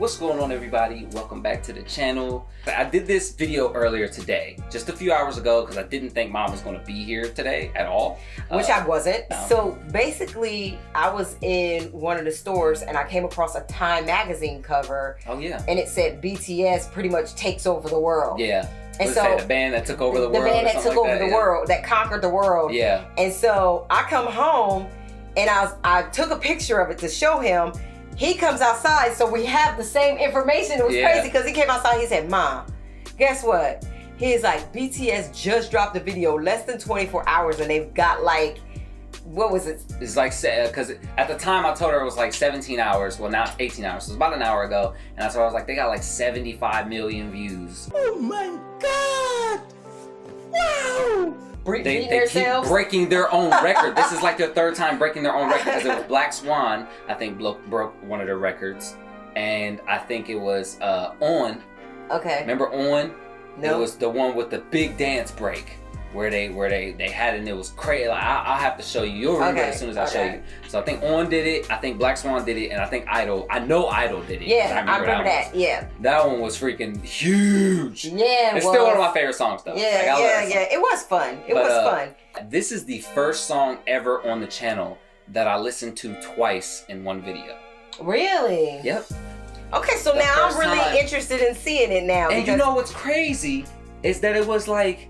What's going on, everybody? Welcome back to the channel. I did this video earlier today, just a few hours ago, because I didn't think Mom was going to be here today at all. Which I wasn't. So basically, I was in one of the stores and I came across a Time magazine cover. Oh yeah. And it said BTS pretty much takes over the world. Yeah. And so the band that took over the world. The band that took over the world, that conquered the world. Yeah. And so I come home and I took a picture of it to show him. He comes outside, so we have the same information. It was crazy because he came outside, he said, "Mom, guess what?" He's like, BTS just dropped the video less than 24 hours and they've got like, what was it? It's like, because at the time I told her it was like 17 hours. Well, now it's 18 hours. So it's about an hour ago. And I was like, they got like 75 million views. Oh my God. Wow. They keep breaking their own record. This is like their third time breaking their own record, because it was Black Swan, I think, broke one of their records. And I think it was On. Okay. Remember On? No. It was the one with the big dance break where they had it, and it was crazy. Like, I'll have to show you. You'll remember it as soon as I show you. So I think On did it, I think Black Swan did it, and I think I know Idol did it. Yeah, I remember that. Yeah. That one was freaking huge. Yeah, it's still one of my favorite songs though. Yeah, yeah. It was fun. It was fun. This is the first song ever on the channel that I listened to twice in one video. Really? Yep. Okay, so now I'm really interested in seeing it now. And you know what's crazy is that it was like,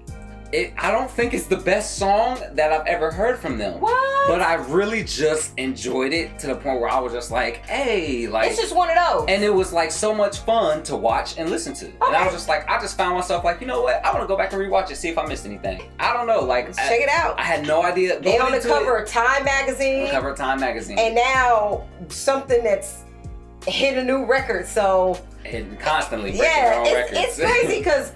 I don't think it's the best song that I've ever heard from them. What? But I really just enjoyed it to the point where I was just like, hey, like. It's just one of those. And it was like so much fun to watch and listen to. Okay. And I was just like, I just found myself like, you know what? I want to go back and rewatch it, see if I missed anything. I don't know, like. Let's check it out. I had no idea. They on the cover of Time magazine. Cover of Time magazine. And now something that's hit a new record, so. And constantly breaking their own records. It's crazy because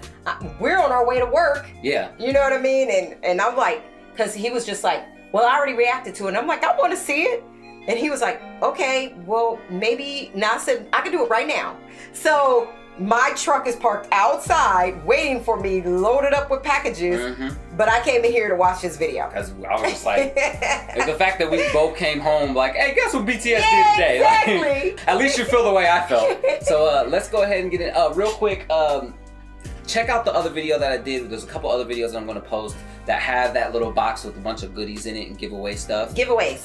we're on our way to work. Yeah. You know what I mean? And I'm like, because he was just like, well, I already reacted to it. And I'm like, I want to see it. And he was like, okay, well, maybe. Now I said, I can do it right now. So my truck is parked outside waiting for me, loaded up with packages. But I came in here to watch this video. Because I was just like, the fact that we both came home like, hey, guess what BTS did today? Exactly. Like, at least you feel the way I felt. So let's go ahead and get in. Real quick, check out the other video that I did. There's a couple other videos that I'm going to post that have that little box with a bunch of goodies in it and giveaway stuff. Giveaways.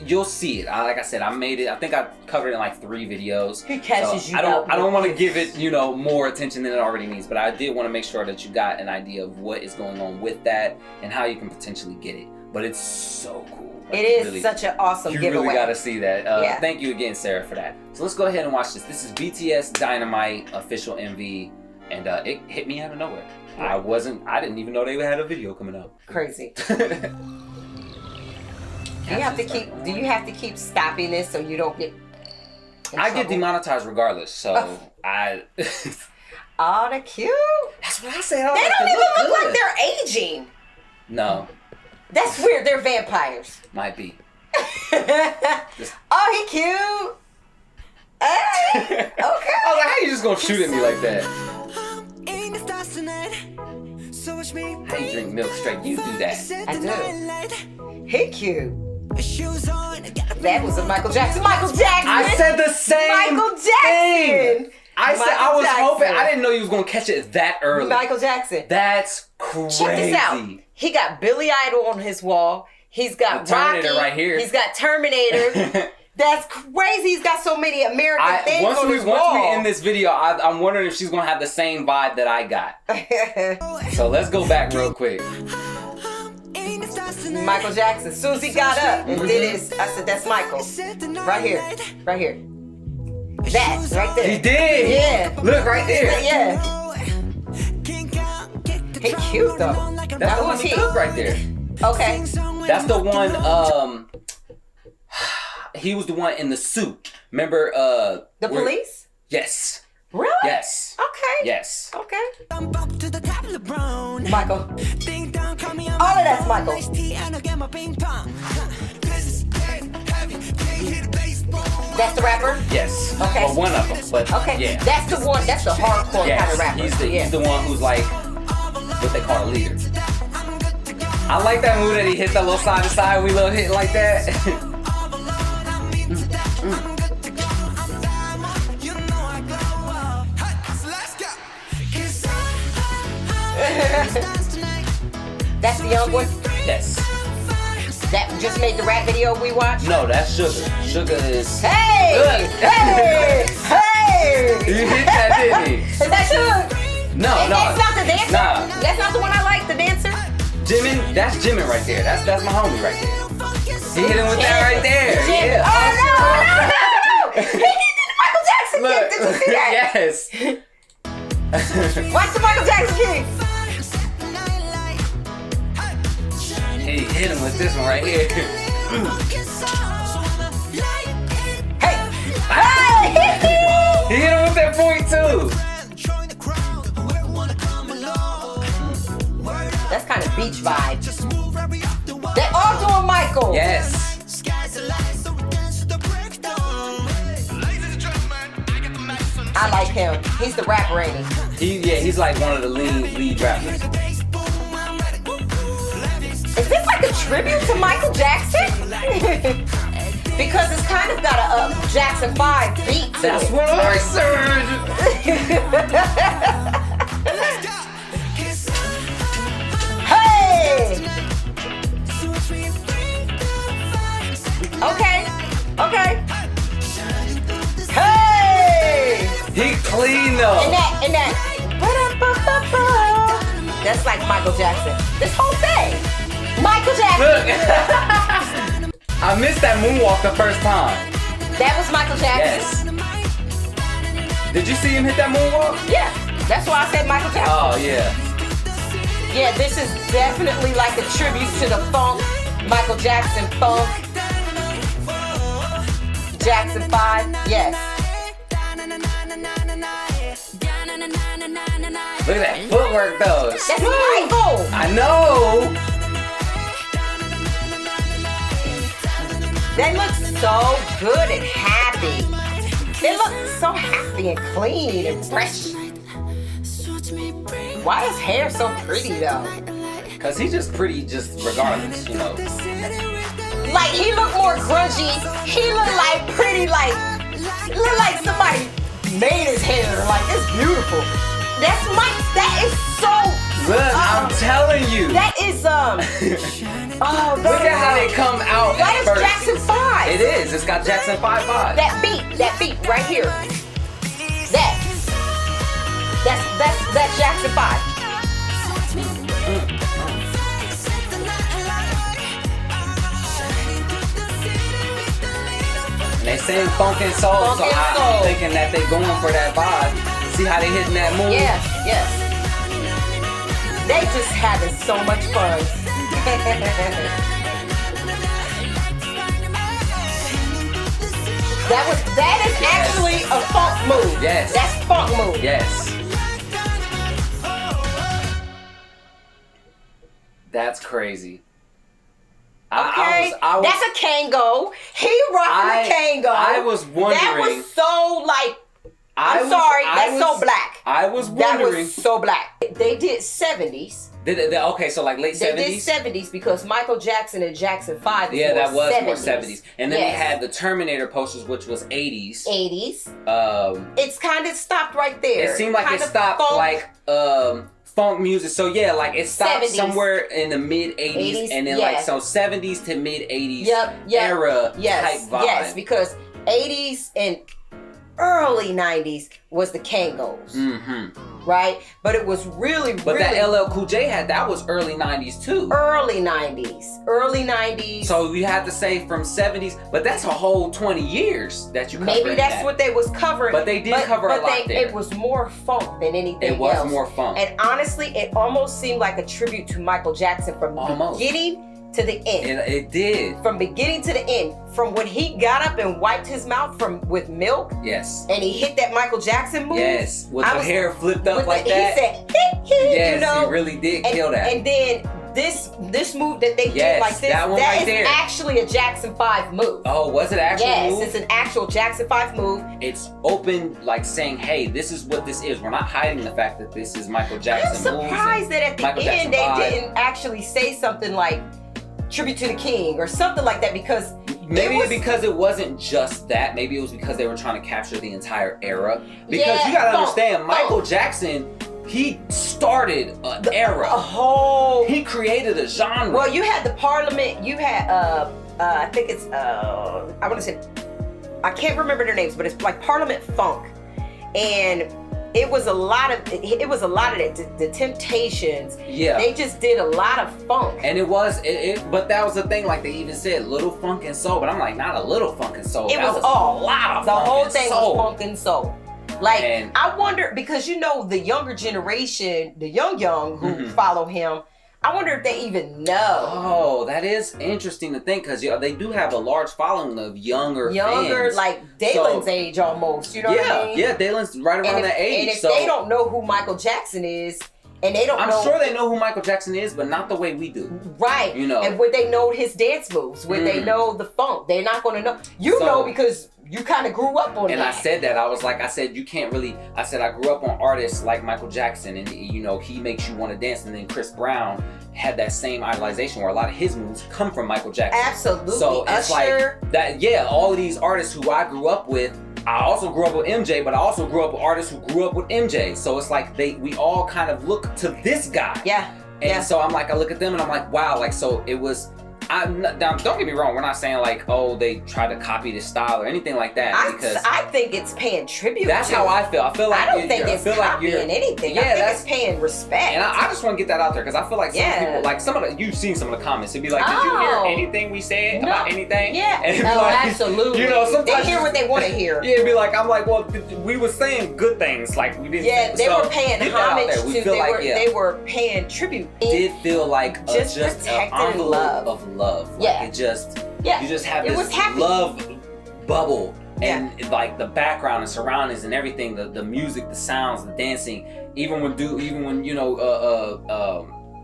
You'll see it. Like I said, I made it. I think I covered it in like 3 videos. He catches you. I don't want to give it, more attention than it already needs. But I did want to make sure that you got an idea of what is going on with that and how you can potentially get it. But it's so cool. Like, it is really, such an awesome giveaway. You really got to see that. Thank you again, Sarah, for that. So let's go ahead and watch this. This is BTS Dynamite Official MV, and it hit me out of nowhere. I didn't even know they had a video coming out. Crazy. Do you have to keep stopping this so you don't get I get demonetized regardless, so Oh, they're cute. That's what I said. They don't even look like they're aging. No. That's weird. They're vampires. Might be. Oh, he cute. Hey. Okay. I was like, how you just gonna shoot at me like that? How you drink milk straight? You do that. I do. He cute. That was a Michael Jackson. Michael Jackson. I said the same Michael Jackson. thing. I was hoping. I didn't know you was gonna catch it that early. Michael Jackson. That's crazy. Check this out. He got Billy Idol on his wall. He's got Terminator Rocky. right here. He's got Terminator. That's crazy. He's got so many American things on his wall. Once we end this video, I'm wondering if she's gonna have the same vibe that I got. So let's go back real quick. Michael Jackson. As soon as he got up and did his, I said, that's Michael. Right here. Right here. That, right there. He did. Yeah. Look, right there. Yeah. He cute, though. That's the one he took right there. Okay. That's the one, he was the one in the suit. Remember, the police? Yes. Really? Yes. Okay. Yes. Okay. Michael. All of that's Michael. That's the rapper? Yes. Okay. Well, one of them, but okay. Yeah. That's the one, that's the hardcore kind of rapper. He's the one who's like, what they call a leader. I like that move that he hit that little side to side, we little hit like that. That's the young one Yes. that just made the rap video we watched? No, that's Sugar. Sugar is. Hey! Look. Hey! Hey! You hit that, didn't he? Is that Sugar? No, And no. that's not the dancer? Nah. That's not the one I like, the dancer? Jimin, that's Jimin right there. That's my homie right there. He hit him with that right there. Jimin. Yeah. Oh, no. He did the Michael Jackson Look. kick. Did you see that? Yes. Watch the Michael Jackson kick. He hit him with this one right here. Hey! Hey! He hit him with that point too. That's kind of beach vibe. They all doing Michael. Yes. I like him. He's the rapper, ain't he? He's like one of the lead rappers. Is this like a tribute to Michael Jackson? Because it's kind of got a Jackson 5 beat to That's it. what I said. Hey! Okay. Okay. Hey! He clean though. And that. That's like Michael Jackson. This whole thing. Michael Jackson. Look. I missed that moonwalk the first time. That was Michael Jackson. Yes. Did you see him hit that moonwalk? Yeah. That's why I said Michael Jackson. Oh yeah. Yeah, this is definitely like a tribute to the funk. Michael Jackson funk. Jackson 5. Yes. Look at that footwork though. That's Michael. I know. They look so good and happy. They look so happy and clean and fresh. Why is hair so pretty though? Cause he's just pretty, just regardless, you know. Like he look more grungy. He look like pretty, like look like somebody made his hair. Like it's beautiful. That's Mike. That is so. Look, I'm telling you. That is Oh, Look at how they come out. That at is first. Jackson 5. It is. It's got Jackson 5 vibe. That beat right here. That's Jackson 5. And they saying funk and soul, Funk so and I'm soul. thinking that they going for that vibe. See how they hitting that move? Yes. They just having so much fun. That is actually a funk move. Yes. That's funk move. Yes. That's crazy. Okay, I was, that's a Kango. He rocking a Kango. I was wondering. That was so like. That's so black. I was That wondering. was so black. They did 70s. Okay, so like late 70s? They did 70s because Michael Jackson and Jackson 5 is Yeah, more that was 70s. more 70s. And then Yes. they had the Terminator posters, which was 80s. 80s. It's kind of stopped right there. It seemed like kind it of stopped funk. like funk music. So yeah, like it stopped 70s. somewhere in the mid 80s, and then like yes. so 70s to mid 80s Yep. era yes, type vibe. Yes, because 80s and early 90s was the Kangos, right? But it was really, But that LL Cool J had, that was early 90s too. early 90s. So you have to say from 70s, but that's a whole 20 years that you covered. Maybe that's what they was covering. But they did cover a lot there. It was more funk than anything else. It was more funk. And honestly, it almost seemed like a tribute to Michael Jackson from beginning to the end. It did. From beginning to the end. From when he got up and wiped his mouth with milk. Yes. And he hit that Michael Jackson move. Yes. With the hair flipped up like that. He said, yes, you know? he really did kill that. And then this move that they did like this, that one right is there. actually a Jackson 5 move. Oh, was it actually? Yes, move? it's an actual Jackson 5 move. It's open, like saying, hey, this is what this is. We're not hiding the fact that this is Michael Jackson. I'm surprised that at the end they didn't actually say something like tribute to the king or something like that, because because it wasn't just that. Maybe it was because they were trying to capture the entire era. Because Yeah, you gotta funk, understand, Michael funk. Jackson he started an era. A whole. He created a genre. Well, you had the Parliament. You had I think it's I want to say, I can't remember their names, but it's like Parliament Funk, and it was a lot of it. The Temptations. Yeah. They just did a lot of funk. And it was but that was the thing. Like they even said, little funk and soul. But I'm like, not a little funk and soul. It that was a all lot of the funk whole and thing soul. was funk and soul. Like, And- I wonder, because you know the younger generation, the young who Mhm. follow him, I wonder if they even know. Oh, that is interesting to think, because they do have a large following of younger fans. Like Dalen's age almost. You know what I mean? Yeah, Dalen's right around that age. And if so they don't know who Michael Jackson is, and they don't I'm know, sure they know who Michael Jackson is, but not the way we do. right? You know. And would they know his dance moves? Would they know the funk? They're not going to know. You So- know, because you kind of grew up on And that. I said that. I said, you can't really, I said, I grew up on artists like Michael Jackson, and you know, he makes you want to dance. And then Chris Brown had that same idolization where a lot of his moves come from Michael Jackson. Absolutely. So it's Usher. like that, yeah, all of these artists who I grew up with, I also grew up with MJ, but I also grew up with artists who grew up with MJ. So it's like we all kind of look to this guy. Yeah. And so I'm like, I look at them and I'm like, wow, like, so it was, now, don't get me wrong, we're not saying like, oh, they try to copy this style or anything like that, because I think it's paying tribute. that's to how I feel. I feel like I don't think it's copying anything. Yeah, I think that's it's paying respect. And I just want to get that out there, because I feel like some Yeah. people, like some of the, you've seen some of the comments, it'd be like, did you hear Oh. anything we said No. about anything? Yeah. And it'd be Oh, like, absolutely. You know, sometimes they hear what they want to hear. Yeah, it'd be like, I'm like, well, we were saying good things, like we didn't. Yeah, they so were paying get that out homage there. to. We feel like, They were paying tribute. did feel like Just an protected envelope love. of love. Like, Yeah. it just, Yeah. you just have It this was happy. love bubble, and like the background and surroundings and everything, the music, the sounds, the dancing. Even when you know,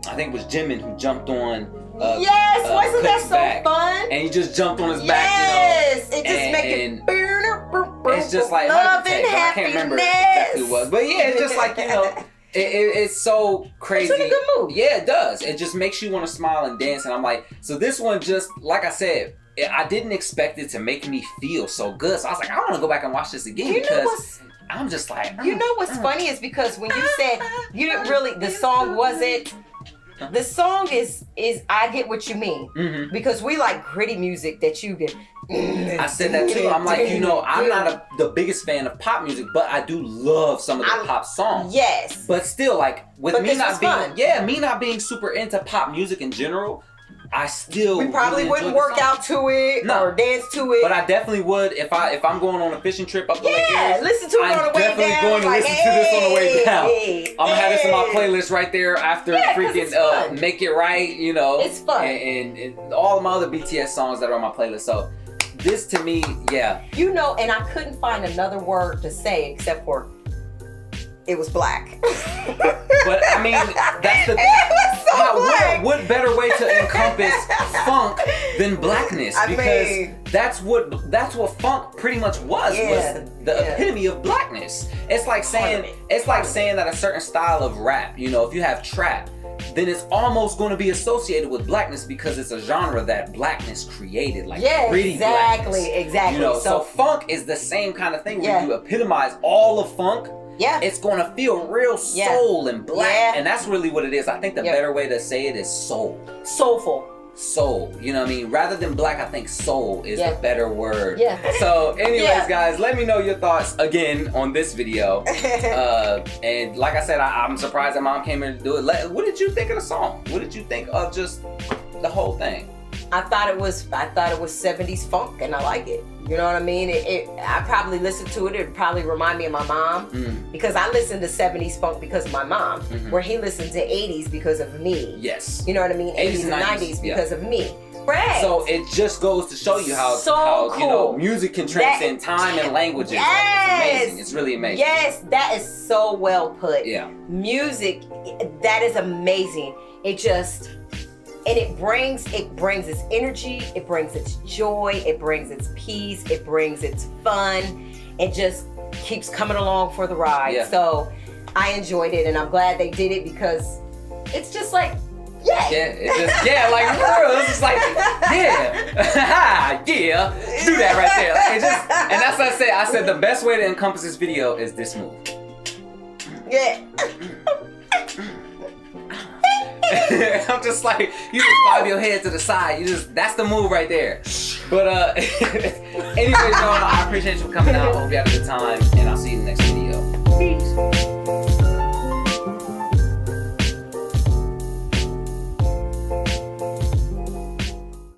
I think it was Jimin who jumped on. Yes, wasn't that Cook's so back. fun? And he just jumped on his back, Yes, it just and- make it. It's just like love and I can't remember exactly what it was, but yeah, it's just like, you know, it's so crazy. It's in a good mood. Yeah, it does. It just makes you want to smile and dance. And I'm like, so this one, just like I said, I didn't expect it to make me feel so good. So I was like, I want to go back and watch this again, You know because what's I'm just like, You know what's funny is because when you said you didn't really, the song wasn't. The song is I get what you mean, because we like gritty music that you get. I said that too. I'm like, you know, I'm not the biggest fan of pop music, but I do love some of the pop songs. Yes. But still, like, with But me this not was being, fun. me not being super into pop music in general, I still We probably really wouldn't enjoy the work song. out to it No. or dance to it. But I definitely would if I'm going on a fishing trip up the Lake yeah, Erie. listen to it I'm on the way definitely down. going to like, listen to this on the way down. hey, I'm gonna have this in my hey. playlist right there after Yeah, 'cause it's fun. freaking Make It Right, you know. It's fun. And all of my other BTS songs that are on my playlist. So this to me, yeah. You know, and I couldn't find another word to say except for it was black. But I mean, that's the thing. It was so black. What better way to encompass funk than blackness? I Because mean- that's what funk pretty much was the epitome of blackness. It's like saying that a certain style of rap, you know, if you have trap, then it's almost going to be associated with blackness because it's a genre that blackness created, like gritty blackness. Exactly. You know, so funk is the same kind of thing where Yeah. you epitomize all of funk. Yeah. It's gonna feel real soul and black, Yeah. and that's really what it is. I think the better way to say it is soul. Soulful. Soul, you know what I mean? Rather than black, I think soul is the better word. Yeah. So, anyways, Yeah. guys, let me know your thoughts again on this video. And like I said, I'm surprised that Mom came here to do it. What did you think of the song? What did you think of just the whole thing? I thought it was 70s funk, and I like it. You know what I mean? I probably listened to it. It probably remind me of my mom because I listened to 70s funk because of my mom, where he listened to 80s because of me. Yes. You know what I mean? 80s and 90s because of me. Right. So it just goes to show you how cool. you know, music can transcend time and languages. Yes. Like, it's amazing. It's really amazing. Yes, that is so well put. Yeah. Music, that is amazing. It brings its energy, it brings its joy, it brings its peace, it brings its fun. It just keeps coming along for the ride. Yeah. So I enjoyed it, and I'm glad they did it because it's just like, Yeah, it's just, like for real, it's just like, yeah, do that right there. Like, and that's what I said. I said the best way to encompass this video is this move. Yeah. I'm just like, you just bob your head to the side. That's the move right there. But anyways, y'all, I appreciate you for coming out. I hope you had a good time, and I'll see you in the next video. Peace.